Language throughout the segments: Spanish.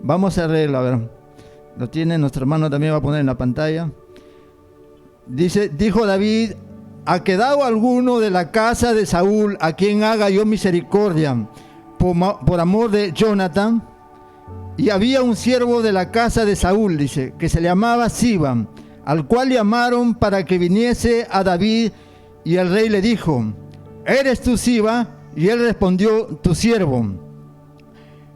Vamos a leerlo, a ver. Lo tiene nuestro hermano, también va a poner en la pantalla. Dice, dijo David: ¿ha quedado alguno de la casa de Saúl a quien haga yo misericordia por amor de Jonathan? Y había un siervo de la casa de Saúl, dice, que se llamaba Siba, al cual llamaron para que viniese a David, y el rey le dijo: ¿eres tú Siba? Y él respondió: tu siervo.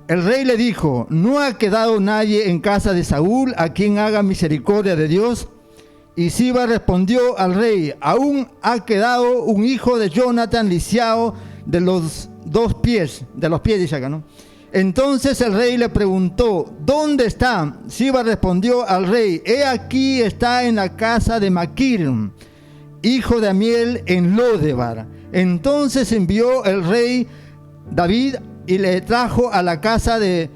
El rey le dijo: ¿no ha quedado nadie en casa de Saúl a quien haga misericordia de Dios? Y Siba respondió al rey: aún ha quedado un hijo de Jonathan lisiado de los pies dice acá, ¿no? Entonces el rey le preguntó: ¿dónde está? Siba respondió al rey: he aquí, está en la casa de Maquir, hijo de Amiel, en Lodebar. Entonces envió el rey David y le trajo de la casa de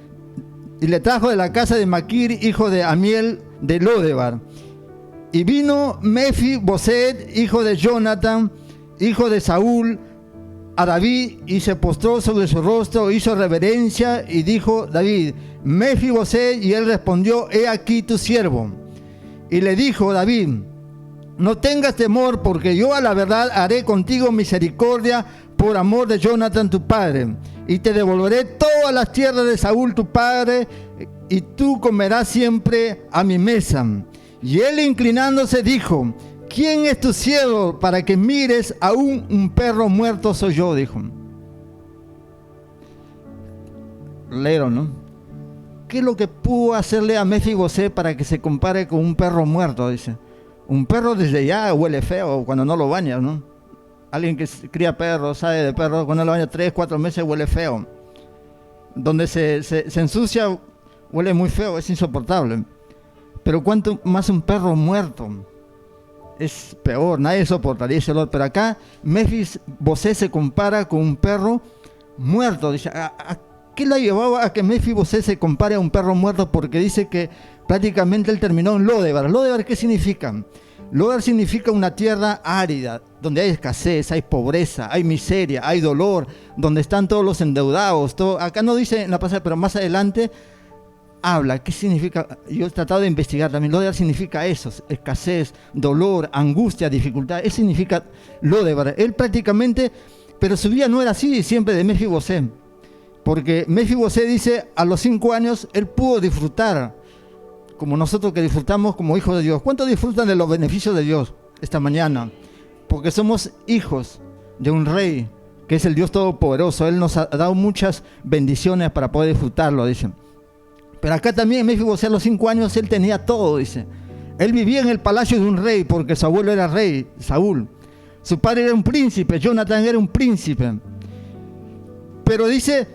Maquir, hijo de Amiel, de Lodebar. Y vino Mefiboset, hijo de Jonathan, hijo de Saúl, a David, y se postró sobre su rostro, hizo reverencia, y dijo David: Mefiboset. Y él respondió: he aquí tu siervo. Y le dijo David: no tengas temor, porque yo a la verdad haré contigo misericordia por amor de Jonathan tu padre, y te devolveré todas las tierras de Saúl tu padre, y tú comerás siempre a mi mesa. Y él, inclinándose, dijo: ¿quién es tu siervo para que mires? Aún un perro muerto soy yo, dijo. Leyeron, ¿no? ¿Qué es lo que pudo hacerle a Mefiboset para que se compare con un perro muerto? Dice. Un perro desde ya huele feo cuando no lo bañas, ¿no? Alguien que cría perros, sabe de perros, cuando lo baña 3, 4 meses huele feo. Donde se ensucia, huele muy feo, es insoportable. Pero cuánto más un perro muerto. Es peor, nadie soportaría ese olor. Pero acá Mefiboset se compara con un perro muerto. Dice, ¿a qué la llevaba a que Mefiboset se compare a un perro muerto? Porque dice que prácticamente él terminó en Lodebar. ¿Lodebar qué significa? Lodebar significa una tierra árida, donde hay escasez, hay pobreza, hay miseria, hay dolor, donde están todos los endeudados. Todo. Acá no dice en la pasada, pero más adelante habla. ¿Qué significa? Yo he tratado de investigar también. Lodebar significa eso: escasez, dolor, angustia, dificultad. Eso significa Lodebar. Él prácticamente, pero su vida no era así siempre de Mefiboset. Porque Mefiboset dice, a los 5 años, él pudo disfrutar, como nosotros que disfrutamos como hijos de Dios. ¿Cuántos disfrutan de los beneficios de Dios esta mañana? Porque somos hijos de un rey, que es el Dios Todopoderoso. Él nos ha dado muchas bendiciones para poder disfrutarlo, dicen. Pero acá también Mefiboset a los 5 años, él tenía todo, dice. Él vivía en el palacio de un rey, porque su abuelo era rey, Saúl. Su padre era un príncipe, Jonathan era un príncipe. Pero dice,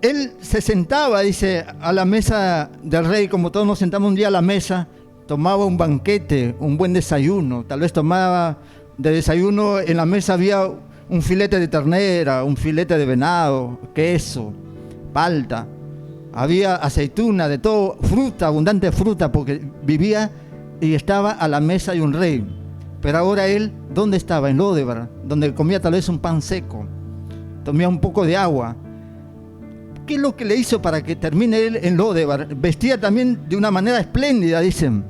él se sentaba, dice, a la mesa del rey, como todos nos sentamos un día a la mesa, tomaba un banquete, un buen desayuno. Tal vez tomaba de desayuno, en la mesa había un filete de ternera, un filete de venado, queso, palta. Había aceituna, de todo, fruta, abundante fruta, porque vivía y estaba a la mesa de un rey. Pero ahora él, ¿dónde estaba? En Lodebar, donde comía tal vez un pan seco, tomía un poco de agua. ¿Qué es lo que le hizo para que termine él en Lodebar? Vestía también de una manera espléndida, dicen.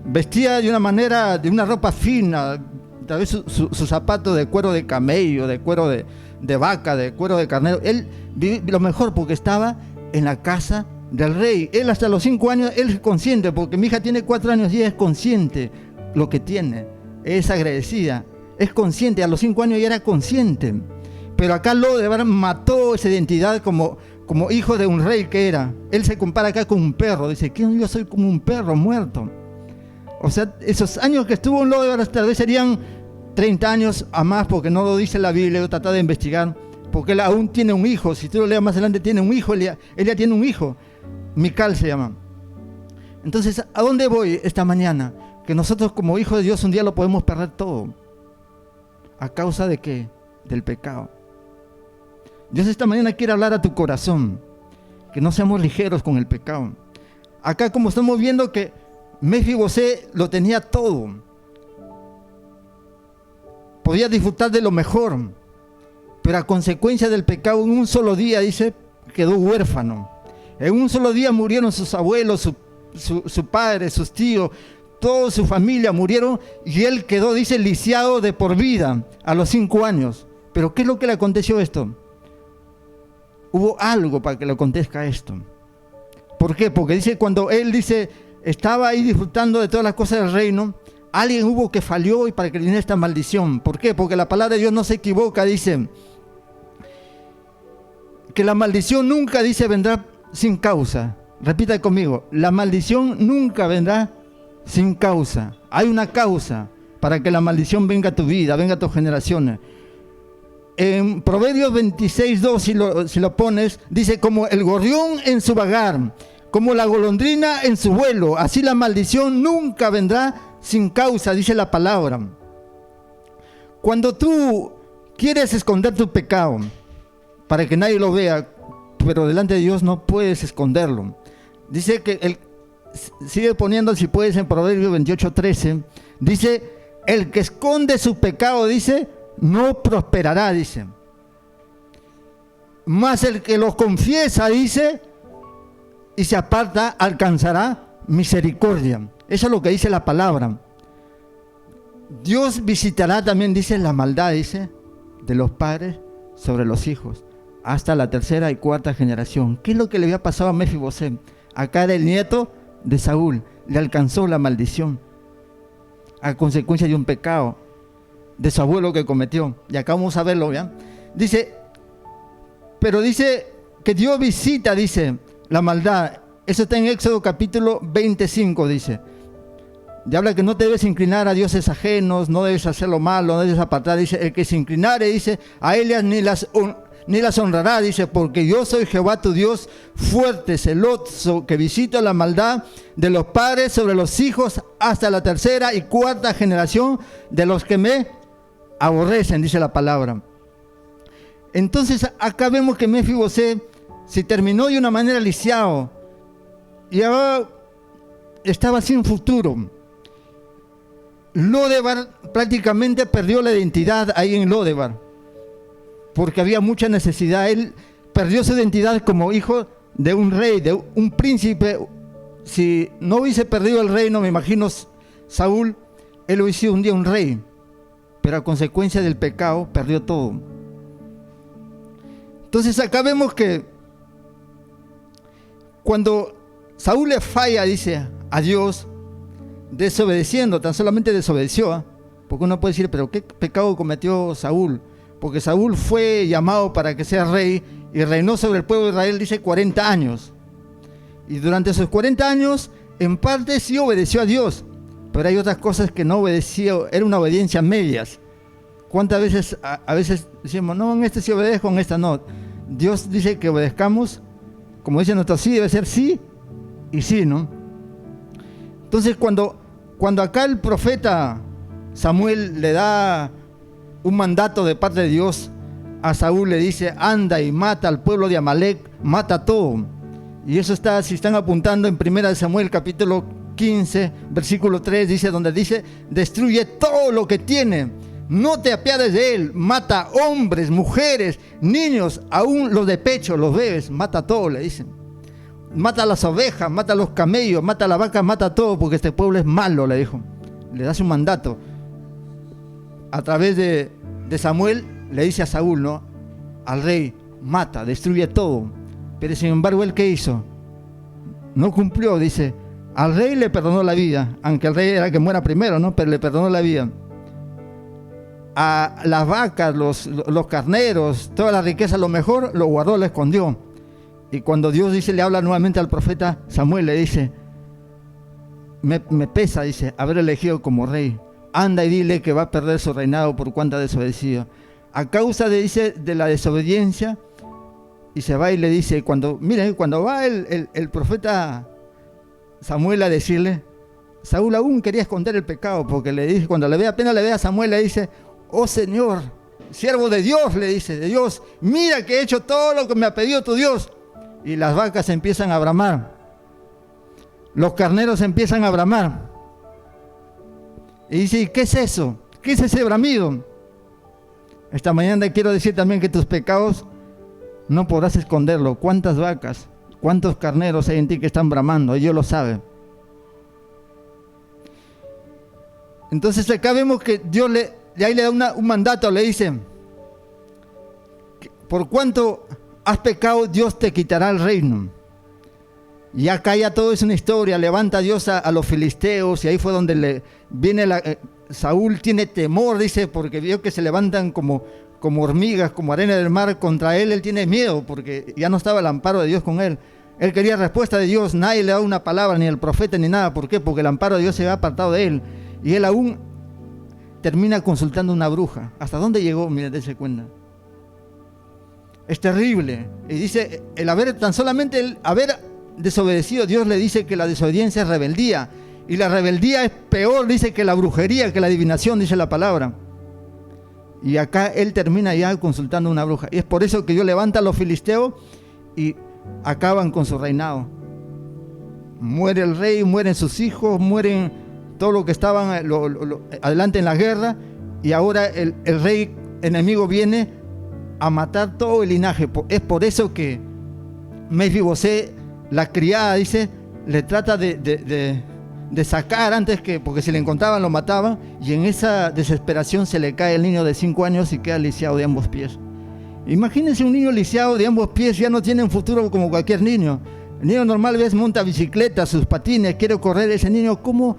Vestía de una manera, de una ropa fina, tal vez sus zapatos de cuero de camello, de cuero de vaca, de cuero de carnero. Él vivió lo mejor porque estaba en la casa del rey. Él hasta los 5 años, él es consciente, porque mi hija tiene 4 años y ella es consciente lo que tiene. Es agradecida, es consciente, a los 5 años ya era consciente. Pero acá Lodebar mató esa identidad como hijo de un rey que era. Él se compara acá con un perro, dice, ¿qué? Yo soy como un perro muerto. O sea, esos años que estuvo en Lodebar tal vez serían 30 años a más, porque no lo dice la Biblia. Yo he tratado de investigar, porque él aún tiene un hijo. Si tú lo leas más adelante, tiene un hijo, él ya tiene un hijo. Mical se llama. Entonces, ¿a dónde voy esta mañana? Que nosotros como hijos de Dios un día lo podemos perder todo. ¿A causa de qué? Del pecado. Dios esta mañana quiere hablar a tu corazón, que no seamos ligeros con el pecado. Acá, como estamos viendo, que Mefiboset lo tenía todo. Podía disfrutar de lo mejor, pero a consecuencia del pecado, en un solo día, dice, quedó huérfano. En un solo día murieron sus abuelos, su padre, sus tíos, toda su familia murieron y él quedó, dice, lisiado de por vida a los 5 años. Pero ¿qué es lo que le aconteció esto? Hubo algo para que le acontezca esto. ¿Por qué? Porque dice, cuando él dice, estaba ahí disfrutando de todas las cosas del reino, alguien hubo que falló y para que le viniera esta maldición. ¿Por qué? Porque la palabra de Dios no se equivoca, dice que la maldición nunca, dice, vendrá sin causa. Repita conmigo, la maldición nunca vendrá sin causa. Hay una causa para que la maldición venga a tu vida, venga a tus generaciones. En Proverbios 26:2, si lo pones, dice, como el gorrión en su vagar, como la golondrina en su vuelo, así la maldición nunca vendrá sin causa, dice la palabra. Cuando tú quieres esconder tu pecado para que nadie lo vea, pero delante de Dios no puedes esconderlo. Dice que sigue poniendo, si puedes, en Proverbios 28:13, dice, el que esconde su pecado, dice, no prosperará, dice. Mas el que los confiesa, dice, y se aparta, alcanzará misericordia. Eso es lo que dice la palabra. Dios visitará también, dice, la maldad, dice, de los padres sobre los hijos, hasta la 3ª y 4ª generación. ¿Qué es lo que le había pasado a Mefibosé? Acá era el nieto de Saúl, le alcanzó la maldición a consecuencia de un pecado de su abuelo que cometió. Y acá vamos a verlo, ¿ya? Dice, pero dice que Dios visita, dice, la maldad. Eso está en Éxodo capítulo 25, dice. Y habla que no te debes inclinar a dioses ajenos, no debes hacer lo malo, no debes apartar. Dice, el que se inclinare, dice, a ellas ni las honrará, dice, porque yo soy Jehová tu Dios, fuerte, celoso, que visito la maldad de los padres sobre los hijos hasta la 3ª y 4ª generación de los que me aborrecen, dice la palabra. Entonces acá vemos que Mefibosé se terminó de una manera lisiado y ahora estaba sin futuro. Lodebar prácticamente perdió la identidad ahí en Lodebar, porque había mucha necesidad. Él perdió su identidad como hijo de un rey, de un príncipe. Si no hubiese perdido el reino, me imagino Saúl, él hubiese sido un día un rey, pero a consecuencia del pecado perdió todo. Entonces acá vemos que cuando Saúl le falla, dice, a Dios, desobedeciendo, tan solamente desobedeció, porque uno puede decir, pero ¿qué pecado cometió Saúl? Porque Saúl fue llamado para que sea rey y reinó sobre el pueblo de Israel, dice, 40 años. Y durante esos 40 años, en parte sí obedeció a Dios, pero hay otras cosas que no obedeció, era una obediencia a medias. ¿Cuántas veces, a veces decimos, no, en este sí obedezco, en esta no? Dios dice que obedezcamos, como dice nuestro sí, debe ser sí y sí, ¿no? Entonces cuando acá el profeta Samuel le da un mandato de parte de Dios a Saúl, le dice, anda y mata al pueblo de Amalek, mata todo. Y eso está, si están apuntando, en 1 Samuel capítulo 15, versículo 3, dice, donde dice, destruye todo lo que tiene, no te apiades de él, mata hombres, mujeres, niños, aún los de pecho, los bebés, mata todo, le dicen. Mata a las ovejas, mata a los camellos, mata a la vaca, mata todo, porque este pueblo es malo, le dijo. Le da su mandato. A través de Samuel le dice a Saúl, ¿no? Al rey, mata, destruye todo. Pero sin embargo, ¿él qué hizo? No cumplió, dice. Al rey le perdonó la vida, aunque el rey era que muera primero, ¿no? Pero le perdonó la vida. A las vacas, los carneros, toda la riqueza, lo mejor, lo guardó, lo escondió. Y cuando Dios dice, le habla nuevamente al profeta Samuel, le dice, me pesa, dice, haber elegido como rey. Anda y dile que va a perder su reinado por cuanto ha desobedecido. A causa de la desobediencia, y se va y le dice, cuando va el profeta Samuel a decirle, Saúl aún quería esconder el pecado, porque le dice, cuando apenas le ve a Samuel, le dice, oh Señor, siervo de Dios, le dice, de Dios, mira que he hecho todo lo que me ha pedido tu Dios. Y las vacas empiezan a bramar, los carneros empiezan a bramar. Y dice, ¿qué es eso? ¿Qué es ese bramido? Esta mañana quiero decir también que tus pecados no podrás esconderlo. ¿Cuántas vacas? ¿Cuántos carneros hay en ti que están bramando? Ellos lo saben. Entonces acá vemos que Dios ahí le da un mandato, le dice, por cuanto has pecado, Dios te quitará el reino. Y acá ya todo es una historia, levanta a Dios a los filisteos, y ahí fue donde Saúl tiene temor, dice, porque vio que se levantan como hormigas, como arena del mar contra él. Él tiene miedo, porque ya no estaba el amparo de Dios con él. Él quería respuesta de Dios, nadie le da una palabra, ni el profeta, ni nada. ¿Por qué? Porque el amparo de Dios se había apartado de él. Y él aún termina consultando a una bruja. ¿Hasta dónde llegó? Mira, dése cuenta. Es terrible. Y dice, tan solamente el haber desobedecido, Dios le dice que la desobediencia es rebeldía. Y la rebeldía es peor, dice, que la brujería, que la adivinación, dice la palabra. Y acá él termina ya consultando a una bruja. Y es por eso que Dios levanta a los filisteos y acaban con su reinado. Muere el rey, mueren sus hijos, mueren todos los que estaban adelante en la guerra, y ahora el rey enemigo viene a matar todo el linaje. Es por eso que Mefibosé, la criada, dice, le trata de sacar antes que, porque si le encontraban lo mataban, y en esa desesperación se le cae el niño de 5 años y queda lisiado de ambos pies. Imagínense un niño lisiado de ambos pies, ya no tiene un futuro como cualquier niño. El niño normal, ves, monta bicicleta, sus patines, quiere correr. Ese niño, ¿cómo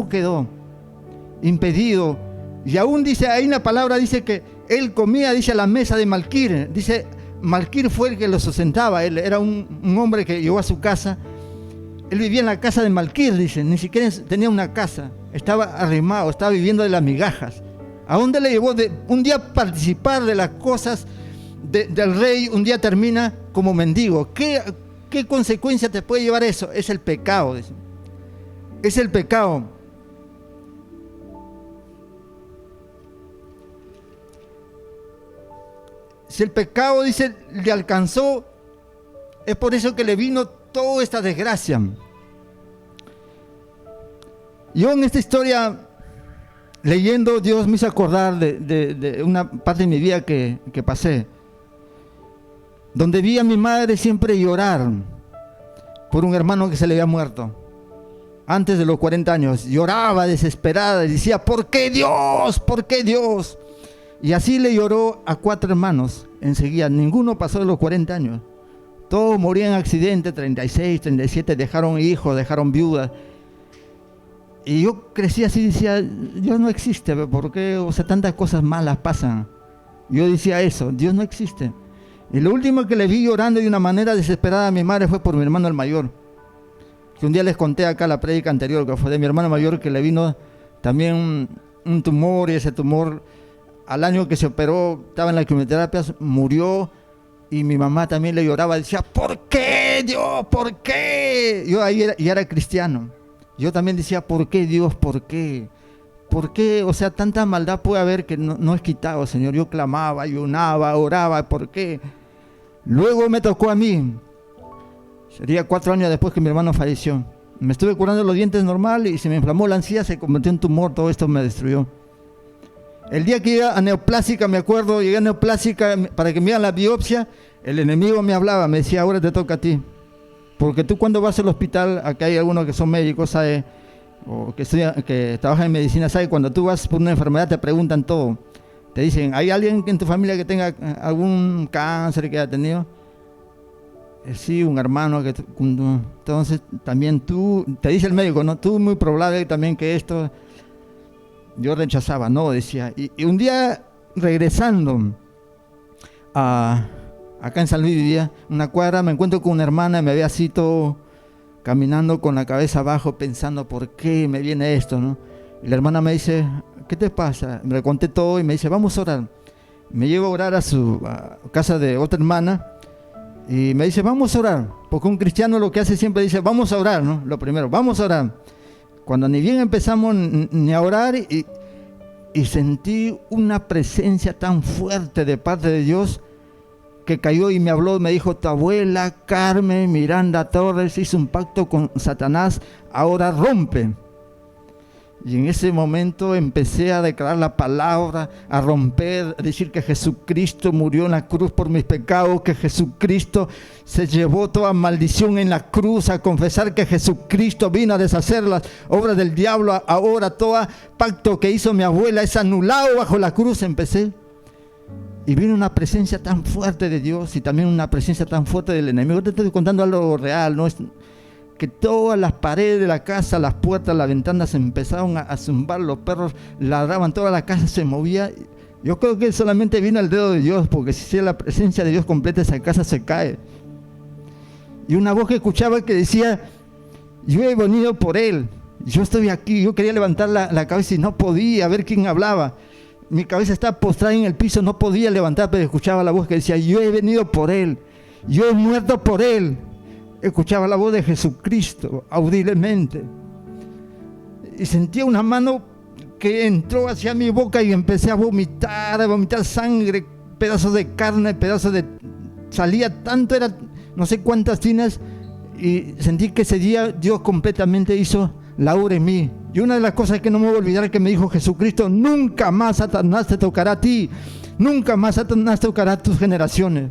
quedó? Impedido. Y aún dice, hay una palabra, dice que él comía, dice, a la mesa de Malquir. Dice, Malquir fue el que lo sustentaba. Él era un hombre que llegó a su casa. Él vivía en la casa de Malquir, dice, ni siquiera tenía una casa. Estaba arrimado, estaba viviendo de las migajas. ¿A dónde le llevó? Un día participar de las cosas del rey, un día termina como mendigo. ¿Qué consecuencia te puede llevar eso? Es el pecado, dice. Es el pecado. Si el pecado, dice, le alcanzó, es por eso que le vino toda esta desgracia. Yo en esta historia, leyendo, Dios me hizo acordar de una parte de mi vida que pasé, donde vi a mi madre siempre llorar por un hermano que se le había muerto. Antes de los 40 años, lloraba desesperada y decía, ¿por qué Dios? ¿Por qué Dios? Y así le lloró a 4 hermanos enseguida. Ninguno pasó de los 40 años. Todos morían en accidente, 36, 37, dejaron hijos, dejaron viudas. Y yo crecí así, decía, Dios no existe, ¿por qué? O sea, tantas cosas malas pasan. Yo decía eso, Dios no existe. Y lo último que le vi llorando de una manera desesperada a mi madre fue por mi hermano el mayor. Que un día les conté acá la prédica anterior, que fue de mi hermano mayor, que le vino también un tumor, y ese tumor, al año que se operó, estaba en la quimioterapia, murió, y mi mamá también le lloraba, decía, ¿por qué Dios? ¿Por qué? Yo ahí ya era cristiano. Yo también decía, ¿por qué Dios? ¿Por qué? ¿Por qué? O sea, tanta maldad puede haber que no es quitado, Señor. Yo clamaba, ayunaba, oraba, ¿por qué? Luego me tocó a mí. Sería 4 años después que mi hermano falleció. Me estuve curando los dientes normal y se me inflamó la encía, se convirtió en tumor, todo esto me destruyó. El día que llegué a Neoplásica, me acuerdo, llegué a Neoplásica para que me hagan la biopsia, el enemigo me hablaba, me decía, ahora te toca a ti. Porque tú cuando vas al hospital, acá hay algunos que son médicos, ¿sabe? O que trabajan en medicina, ¿sabe? Cuando tú vas por una enfermedad te preguntan todo. Te dicen, ¿hay alguien en tu familia que tenga algún cáncer que haya tenido? Sí, un hermano que... Entonces también tú, te dice el médico, ¿no? Tú muy probable también que esto... Yo rechazaba, no, decía. Y un día regresando acá en San Luis vivía, una cuadra, me encuentro con una hermana, me había así todo caminando con la cabeza abajo pensando por qué me viene esto, ¿no? Y la hermana me dice, ¿qué te pasa? Me le conté todo y me dice, vamos a orar. Me llevo a orar a casa de otra hermana y me dice, vamos a orar, porque un cristiano lo que hace siempre dice, vamos a orar, ¿no? Lo primero, vamos a orar. Cuando ni bien empezamos ni a orar y sentí una presencia tan fuerte de parte de Dios que cayó y me habló, me dijo, tu abuela Carmen Miranda Torres hizo un pacto con Satanás, ahora rompe. Y en ese momento empecé a declarar la palabra, a romper, a decir que Jesucristo murió en la cruz por mis pecados, que Jesucristo se llevó toda maldición en la cruz, a confesar que Jesucristo vino a deshacer las obras del diablo. Ahora todo pacto que hizo mi abuela es anulado bajo la cruz. Empecé. Y vino una presencia tan fuerte de Dios y también una presencia tan fuerte del enemigo. Te estoy contando algo real, ¿no? Es que todas las paredes de la casa, las puertas, las ventanas empezaron a zumbar, los perros ladraban, toda la casa se movía. Yo creo que solamente vino el dedo de Dios, porque si la presencia de Dios completa, esa casa se cae. Y una voz que escuchaba que decía: yo he venido por él, yo estoy aquí. Yo quería levantar la cabeza y no podía, ver quién hablaba. Mi cabeza estaba postrada en el piso, no podía levantar, pero escuchaba la voz que decía: yo he venido por él, yo he muerto por él. Escuchaba la voz de Jesucristo audiblemente y sentía una mano que entró hacia mi boca y empecé a vomitar sangre, pedazos de carne, pedazos de... salía tanto, era no sé cuántas tinas, y sentí que ese día Dios completamente hizo la obra en mí. Y una de las cosas que no me voy a olvidar es que me dijo Jesucristo: nunca más Satanás te tocará a ti, nunca más Satanás tocará a tus generaciones.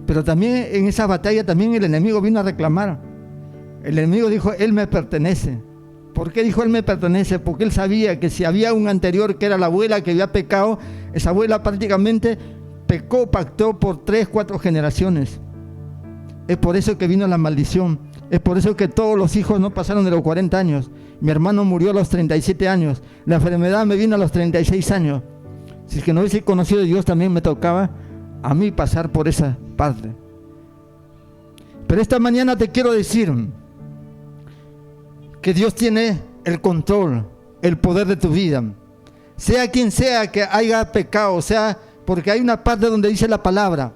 Pero también en esa batalla también el enemigo vino a reclamar. El enemigo dijo: él me pertenece. ¿Por qué dijo él me pertenece? Porque él sabía que si había un anterior, que era la abuela que había pecado, esa abuela prácticamente pecó, pactó por 3, 4 generaciones. Es por eso que vino la maldición. Es por eso que todos los hijos no pasaron de los 40 años. Mi hermano murió a los 37 años. La enfermedad me vino a los 36 años. Si es que no hubiese conocido a Dios, también me tocaba a mí pasar por esa parte. Pero esta mañana te quiero decir que Dios tiene el control, el poder de tu vida. Sea quien sea que haya pecado, sea, porque hay una parte donde dice la palabra,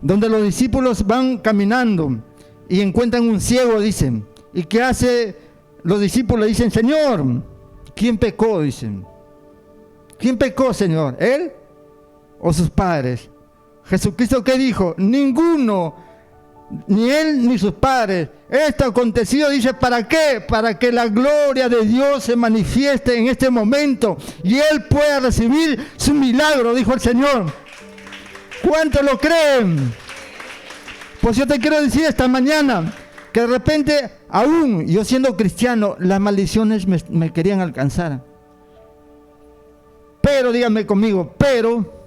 donde los discípulos van caminando y encuentran un ciego, dicen. ¿Y qué hace los discípulos? Dicen: Señor, ¿quién pecó? Dicen. ¿Quién pecó, Señor? ¿Él o sus padres? Jesucristo, ¿qué dijo? Ninguno, ni él ni sus padres. Esto acontecido, dice, ¿para qué? Para que la gloria de Dios se manifieste en este momento y él pueda recibir su milagro, dijo el Señor. ¿Cuántos lo creen? Pues yo te quiero decir esta mañana que de repente, aún yo siendo cristiano, las maldiciones me querían alcanzar. Pero, díganme conmigo, pero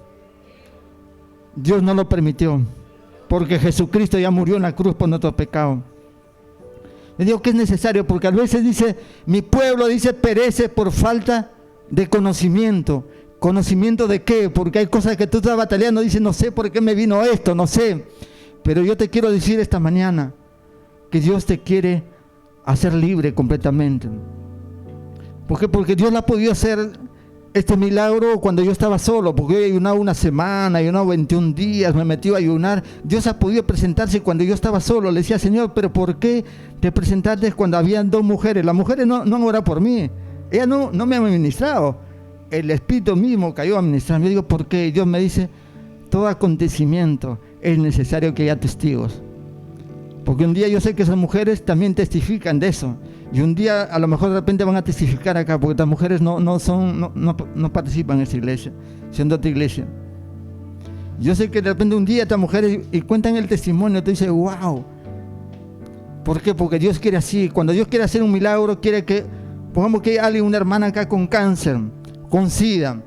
Dios no lo permitió, porque Jesucristo ya murió en la cruz por nuestro pecado. Le digo que es necesario, porque a veces dice, mi pueblo, dice, perece por falta de conocimiento. ¿Conocimiento de qué? Porque hay cosas que tú estás batallando, dices, no sé por qué me vino esto, no sé. Pero yo te quiero decir esta mañana que Dios te quiere hacer libre completamente. ¿Por qué? Porque Dios la ha podido hacer este milagro cuando yo estaba solo, porque yo he ayunado una semana, ayunado 21 días, me metí a ayunar. Dios ha podido presentarse cuando yo estaba solo. Le decía: Señor, pero ¿por qué te presentaste cuando habían 2 mujeres? Las mujeres no han orado por mí, ellas no me han ministrado, el Espíritu mismo cayó a ministrar. Yo digo: ¿por qué? Y Dios me dice: todo acontecimiento es necesario que haya testigos, porque un día yo sé que esas mujeres también testifican de eso. Y un día a lo mejor de repente van a testificar acá, porque estas mujeres no participan en esta iglesia, siendo otra iglesia. Yo sé que de repente un día estas mujeres y cuentan el testimonio, tú dices: wow. ¿Por qué? Porque Dios quiere así. Cuando Dios quiere hacer un milagro, quiere que, pongamos que hay alguien, una hermana acá con cáncer, con SIDA.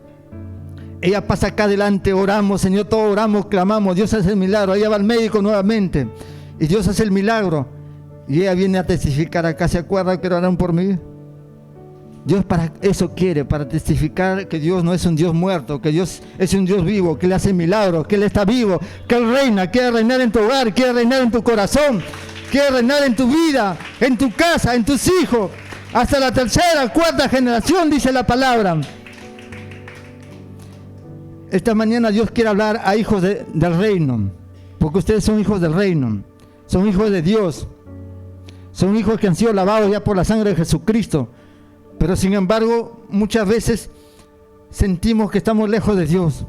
Ella pasa acá adelante, oramos, Señor, todos oramos, clamamos, Dios hace el milagro. Ella va al médico nuevamente y Dios hace el milagro. Y ella viene a testificar acá: ¿se acuerdan que oraron por mí? Dios para eso quiere, para testificar que Dios no es un Dios muerto, que Dios es un Dios vivo, que Él hace milagros, que Él está vivo, que Él reina, quiere reinar en tu hogar, quiere reinar en tu corazón, quiere reinar en tu vida, en tu casa, en tus hijos, hasta la 3ª, 4ª generación, dice la palabra. Esta mañana Dios quiere hablar a hijos del reino, porque ustedes son hijos del reino, son hijos de Dios. Son hijos que han sido lavados ya por la sangre de Jesucristo. Pero sin embargo, muchas veces sentimos que estamos lejos de Dios.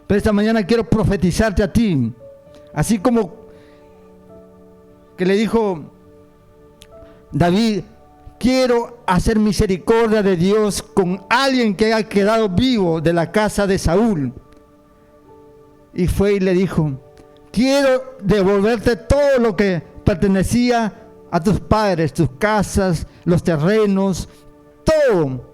Pero esta mañana quiero profetizarte a ti. Así como que le dijo David, quiero hacer misericordia de Dios con alguien que haya quedado vivo de la casa de Saúl. Y fue y le dijo, quiero devolverte todo lo que pertenecía a tus padres, tus casas, los terrenos, todo.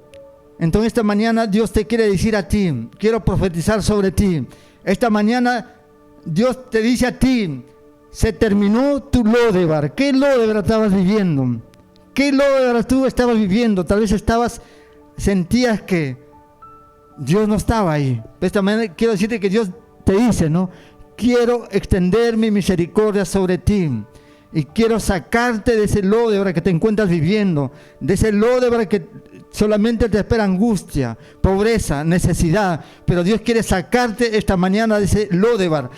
Entonces esta mañana Dios te quiere decir a ti, quiero profetizar sobre ti. Esta mañana Dios te dice a ti, se terminó tu Lodebar. ¿Qué Lodebar estabas viviendo? ¿Qué Lodebar tú estabas viviendo? Tal vez sentías que Dios no estaba ahí. Esta mañana quiero decirte que Dios te dice, ¿no? Quiero extender mi misericordia sobre ti. Y quiero sacarte de ese Lodebar que te encuentras viviendo, de ese Lodebar que solamente te espera angustia, pobreza, necesidad. Pero Dios quiere sacarte esta mañana de ese Lodebar.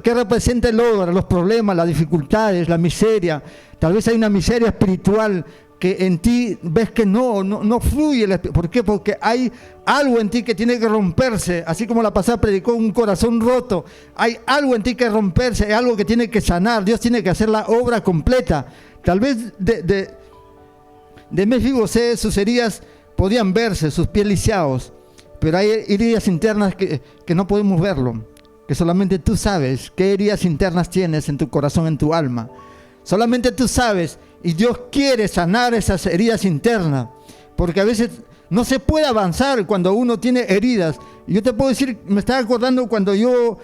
¿Qué representa el Lodebar? Los problemas, las dificultades, la miseria. Tal vez hay una miseria espiritual que en ti ves que no fluye. ¿Por qué? Porque hay algo en ti que tiene que romperse. Así como la pasada predicó, un corazón roto. Hay algo en ti que romperse, hay algo que tiene que sanar. Dios tiene que hacer la obra completa. Tal vez de Mefibosé sus heridas podían verse, sus pies lisiados. Pero hay heridas internas que no podemos verlo. Que solamente tú sabes qué heridas internas tienes en tu corazón, en tu alma. Solamente tú sabes. Y Dios quiere sanar esas heridas internas, porque a veces no se puede avanzar cuando uno tiene heridas. Yo te puedo decir, me estaba acordando cuando yo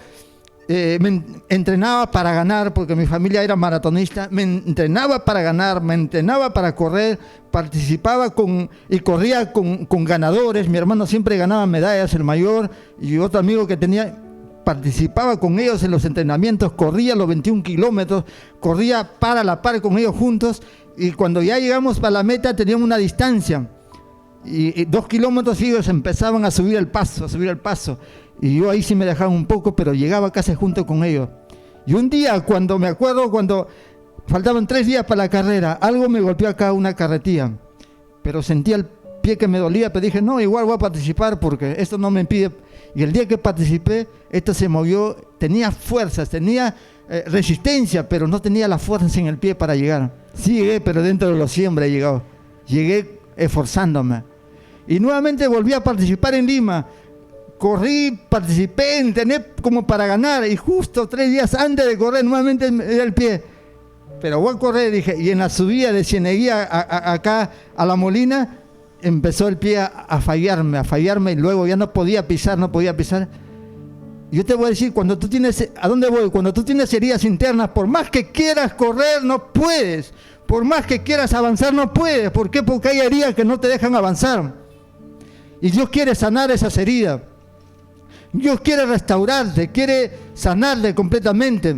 me entrenaba para ganar, porque mi familia era maratonista, me entrenaba para ganar, me entrenaba para correr, participaba y corría con ganadores. Mi hermano siempre ganaba medallas, el mayor, y otro amigo que tenía, participaba con ellos en los entrenamientos, corría los 21 kilómetros, corría para la par con ellos juntos, y cuando ya llegamos para la meta teníamos una distancia, y 2 kilómetros ellos empezaban a subir el paso, y yo ahí sí me dejaba un poco, pero llegaba casi junto con ellos. Y un día, cuando faltaban 3 días para la carrera, algo me golpeó acá, una carretilla, pero sentía el pie que me dolía, pero dije, no, igual voy a participar porque esto no me impide. Y el día que participé, esto se movió, tenía fuerzas, tenía resistencia, pero no tenía la fuerza en el pie para llegar. Sí llegué, pero dentro de los 100 he llegado. Llegué esforzándome. Y nuevamente volví a participar en Lima. Corrí, participé, entrené como para ganar. Y justo 3 días antes de correr, nuevamente me dio el pie. Pero voy a correr, dije. Y en la subida de Cieneguía acá a La Molina, empezó el pie a fallarme, y luego ya no podía pisar. Yo te voy a decir, ¿a dónde voy? Cuando tú tienes heridas internas, por más que quieras correr, no puedes. Por más que quieras avanzar, no puedes. ¿Por qué? Porque hay heridas que no te dejan avanzar. Y Dios quiere sanar esas heridas. Dios quiere restaurarte, quiere sanarte completamente.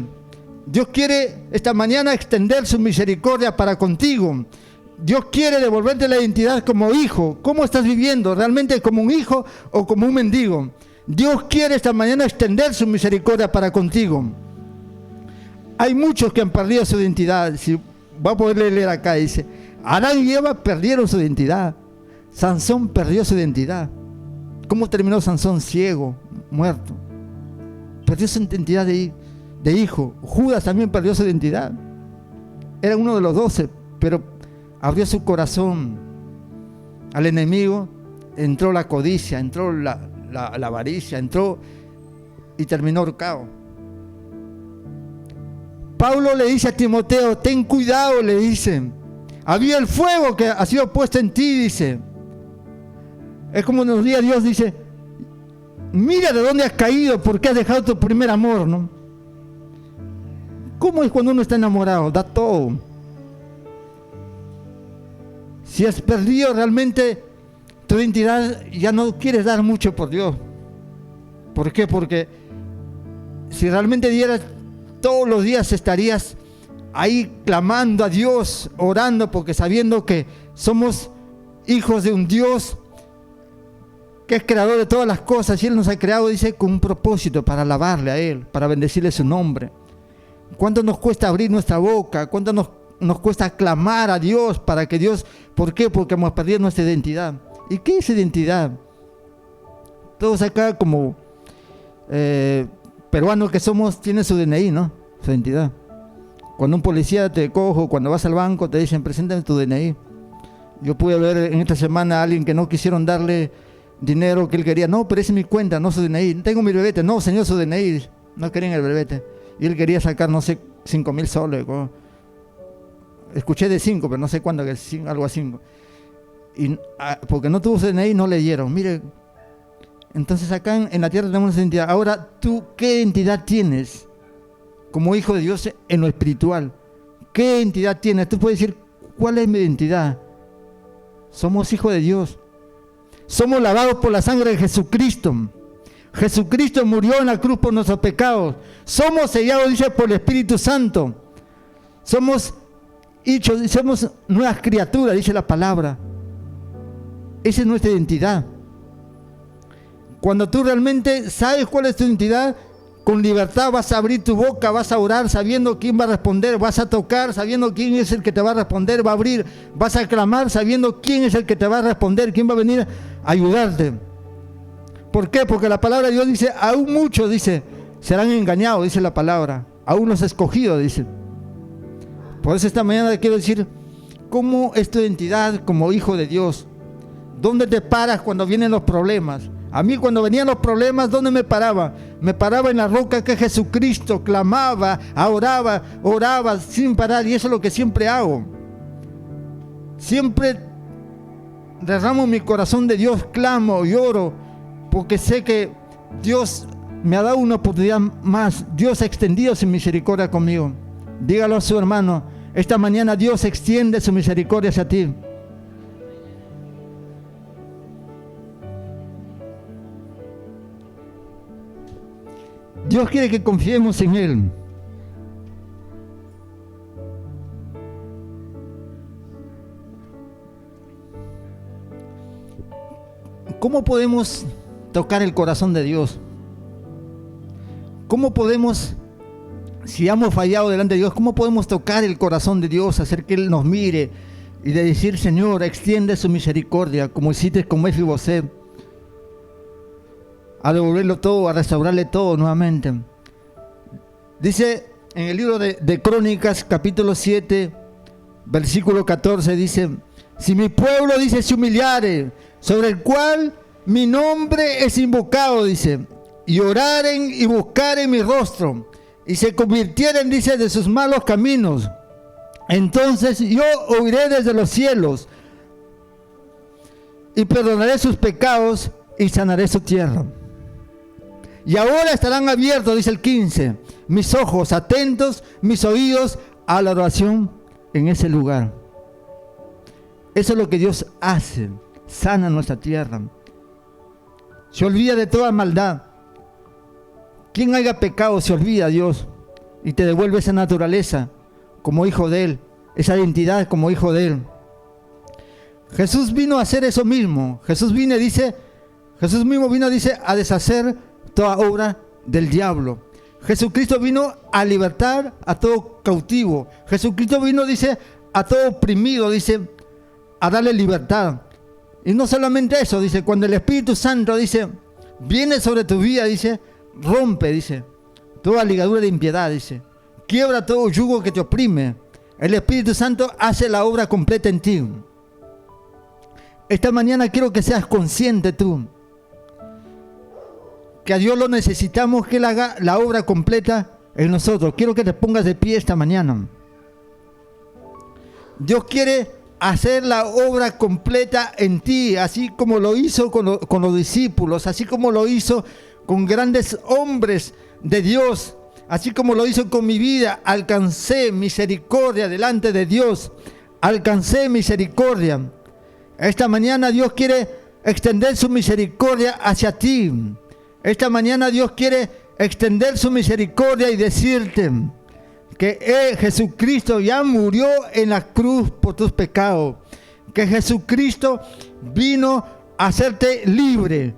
Dios quiere esta mañana extender su misericordia para contigo. Dios quiere devolverte la identidad como hijo. ¿Cómo estás viviendo? ¿Realmente como un hijo o como un mendigo? Dios quiere esta mañana extender su misericordia para contigo. Hay muchos que han perdido su identidad. Si va a poder leer acá, dice, Adán y Eva perdieron su identidad. Sansón perdió su identidad. ¿Cómo terminó Sansón? Ciego, muerto. Perdió su identidad de hijo. Judas también perdió su identidad. Era uno de los 12, pero abrió su corazón al enemigo, entró la codicia, entró la avaricia, entró y terminó ahorcado. Pablo le dice a Timoteo, ten cuidado, le dice, había el fuego que ha sido puesto en ti, dice. Es como nos dice Dios, dice, mira de dónde has caído, porque has dejado tu primer amor, ¿no? ¿Cómo es cuando uno está enamorado? Da todo. Si has perdido realmente tu identidad, ya no quieres dar mucho por Dios. ¿Por qué? Porque si realmente dieras todos los días, estarías ahí clamando a Dios, orando, porque sabiendo que somos hijos de un Dios que es creador de todas las cosas, y Él nos ha creado, dice, con un propósito, para alabarle a Él, para bendecirle su nombre. ¿Cuánto nos cuesta abrir nuestra boca? ¿Cuánto nos cuesta clamar a Dios para que Dios... ¿Por qué? Porque hemos perdido nuestra identidad. ¿Y qué es identidad? Todos acá como peruanos que somos, tienen su DNI, ¿no? Su identidad. Cuando un policía te coge, cuando vas al banco, te dicen, preséntame tu DNI. Yo pude ver en esta semana a alguien que no quisieron darle dinero que él quería. No, pero esa es mi cuenta, no su DNI. Tengo mi brevete. No, señor, su DNI. No querían el brevete. Y él quería sacar, no sé, 5,000 soles. Escuché de 5, pero no sé cuándo, algo a 5. Y porque no tuvo su DNI, no leyeron. Mire, entonces acá en la tierra tenemos esa identidad. Ahora, ¿tú qué identidad tienes como hijo de Dios en lo espiritual? ¿Qué identidad tienes? Tú puedes decir, ¿cuál es mi identidad? Somos hijos de Dios. Somos lavados por la sangre de Jesucristo. Jesucristo murió en la cruz por nuestros pecados. Somos sellados, dice, por el Espíritu Santo. Somos hechos, somos nuevas criaturas, dice la palabra. Esa es nuestra identidad. Cuando tú realmente sabes cuál es tu identidad, con libertad vas a abrir tu boca, vas a orar sabiendo quién va a responder, vas a tocar sabiendo quién es el que te va a responder, va a abrir, vas a clamar sabiendo quién es el que te va a responder, quién va a venir a ayudarte. ¿Por qué? Porque la palabra de Dios dice, aún muchos, dice, serán engañados, dice la palabra, aún los escogidos, dice. Por eso esta mañana quiero decir, ¿cómo es tu identidad como hijo de Dios? ¿Dónde te paras cuando vienen los problemas? A mí cuando venían los problemas, ¿dónde me paraba? Me paraba en la roca que Jesucristo, clamaba, oraba sin parar, y eso es lo que siempre hago. Siempre derramo mi corazón de Dios, clamo y oro, porque sé que Dios me ha dado una oportunidad más. Dios ha extendido su misericordia conmigo. Dígalo a su hermano, esta mañana Dios extiende su misericordia hacia ti. Dios quiere que confiemos en Él. ¿Cómo podemos tocar el corazón de Dios? ¿Cómo podemos, si hemos fallado delante de Dios, cómo podemos tocar el corazón de Dios, hacer que Él nos mire y de decir, Señor, extiende su misericordia, como hiciste con Mefiboset, a devolverlo todo, a restaurarle todo nuevamente? Dice en el libro de Crónicas, capítulo 7, versículo 14, dice, si mi pueblo, dice, se humillare, sobre el cual mi nombre es invocado, dice, y oraren y buscaren mi rostro, y se convirtieren, dice, de sus malos caminos, entonces yo oiré desde los cielos, y perdonaré sus pecados, y sanaré su tierra. Y ahora estarán abiertos, dice el 15, mis ojos atentos, mis oídos a la oración en ese lugar. Eso es lo que Dios hace, sana nuestra tierra. Se olvida de toda maldad. Quien haya pecado se olvida, Dios, y te devuelve esa naturaleza como hijo de Él, esa identidad como hijo de Él. Jesús vino a hacer eso mismo. Jesús mismo vino, dice, a deshacer toda obra del diablo. Jesucristo vino a libertar a todo cautivo. Jesucristo vino, dice, a todo oprimido, dice, a darle libertad. Y no solamente eso, dice, cuando el Espíritu Santo, dice, viene sobre tu vida, dice, rompe, dice, toda ligadura de impiedad, dice, quiebra todo yugo que te oprime. El Espíritu Santo hace la obra completa en ti. Esta mañana quiero que seas consciente tú, que a Dios lo necesitamos, que Él haga la obra completa en nosotros. Quiero que te pongas de pie esta mañana. Dios quiere hacer la obra completa en ti, así como lo hizo con los discípulos, así como lo hizo con grandes hombres de Dios, así como lo hizo con mi vida. Alcancé misericordia delante de Dios, alcancé misericordia. Esta mañana Dios quiere extender su misericordia hacia ti. Esta mañana Dios quiere extender su misericordia y decirte que Jesucristo ya murió en la cruz por tus pecados, que Jesucristo vino a hacerte libre,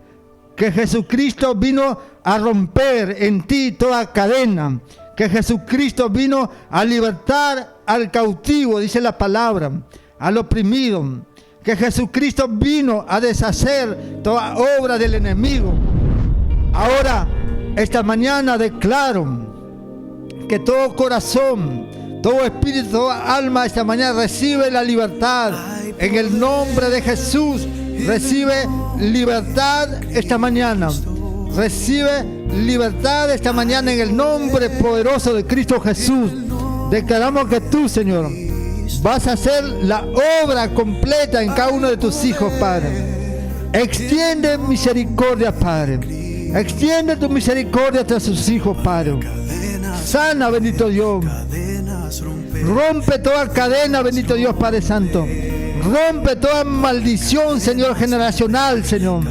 que Jesucristo vino a romper en ti toda cadena, que Jesucristo vino a libertar al cautivo, dice la palabra, al oprimido, que Jesucristo vino a deshacer toda obra del enemigo. Ahora, esta mañana declaro que todo corazón, Todo espíritu, toda alma esta mañana recibe la libertad. En el nombre de Jesús, recibe libertad esta mañana. Recibe libertad esta mañana en el nombre poderoso de Cristo Jesús. Declaramos que tú, Señor, vas a hacer la obra completa en cada uno de tus hijos, Padre. Extiende misericordia, Padre. Extiende tu misericordia a sus hijos, Padre. Sana, bendito Dios. Rompe toda cadena, bendito Dios, Padre Santo. Rompe toda maldición, Señor, generacional, Señor.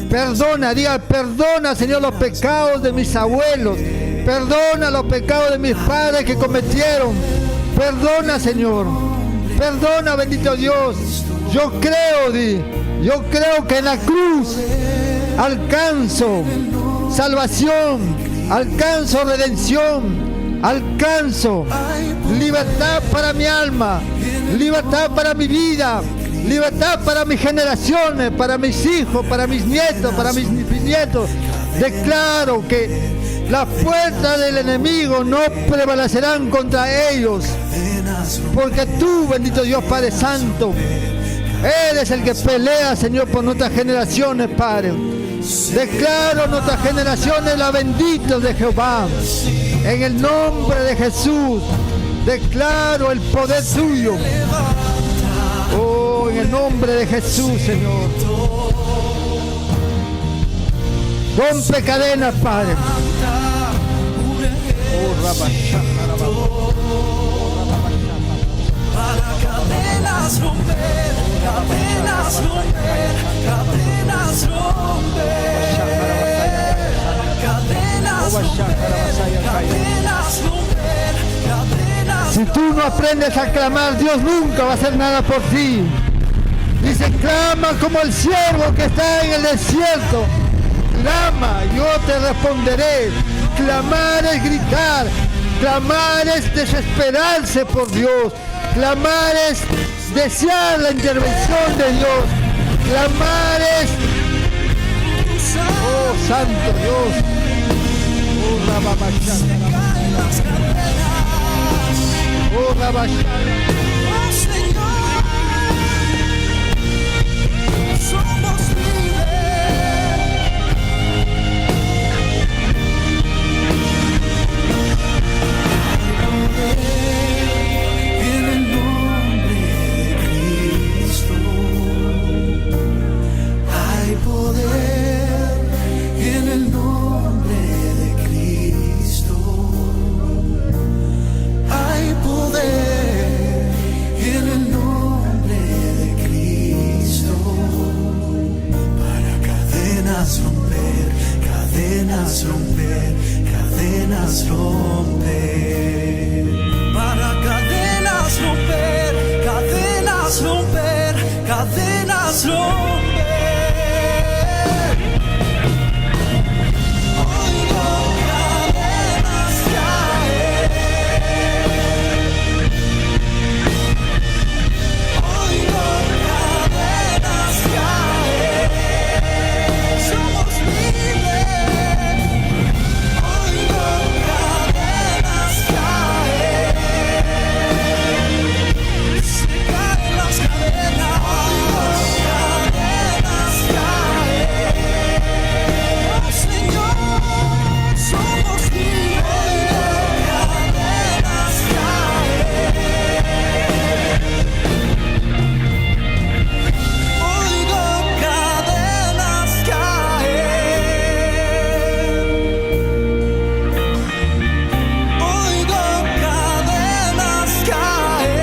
Perdona, diga, perdona, Señor, los pecados de mis abuelos. Perdona los pecados de mis padres que cometieron. Perdona, Señor. Perdona, bendito Dios. Yo creo que en la cruz alcanzo salvación, alcanzo redención, alcanzo libertad para mi alma, libertad para mi vida, libertad para mis generaciones, para mis hijos, para mis nietos, para mis bisnietos. Declaro que las puertas del enemigo no prevalecerán contra ellos, porque tú, bendito Dios Padre Santo, eres el que pelea, Señor, por nuestras generaciones, Padre. Declaro nuestras generaciones la benditas de Jehová. En el nombre de Jesús, declaro el poder tuyo. Oh, en el nombre de Jesús, Señor. Rompe cadenas, Padre. Para cadenas romper, cadenas romper, cadenas romper, cadenas romper, cadenas romper, cadenas. Si tú no aprendes a clamar, Dios nunca va a hacer nada por ti. Dice, clama como el siervo que está en el desierto. Clama, yo te responderé. Clamar es gritar. Clamar es desesperarse por Dios. Clamar es desear la intervención de Dios. Clamar es... Oh, Santo Dios. Oh, Rababachata. Oh, Rabachata. Oh, Señor, somos libres. En el nombre de Cristo hay poder. En el nombre de Cristo hay poder. En el nombre de Cristo para cadenas romper, cadenas romper, cadenas romper. Para cadenas romper, cadenas romper, cadenas romper. Oigo cadenas caer. Oigo cadenas caer. Somos libres. Oigo cadenas caer. Se caen las cadenas. Oigo cadenas caer. Oh, Señor, somos libres. Oigo cadenas caer. Oigo cadenas caer. Oigo cadenas caer.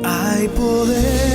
Hay poder.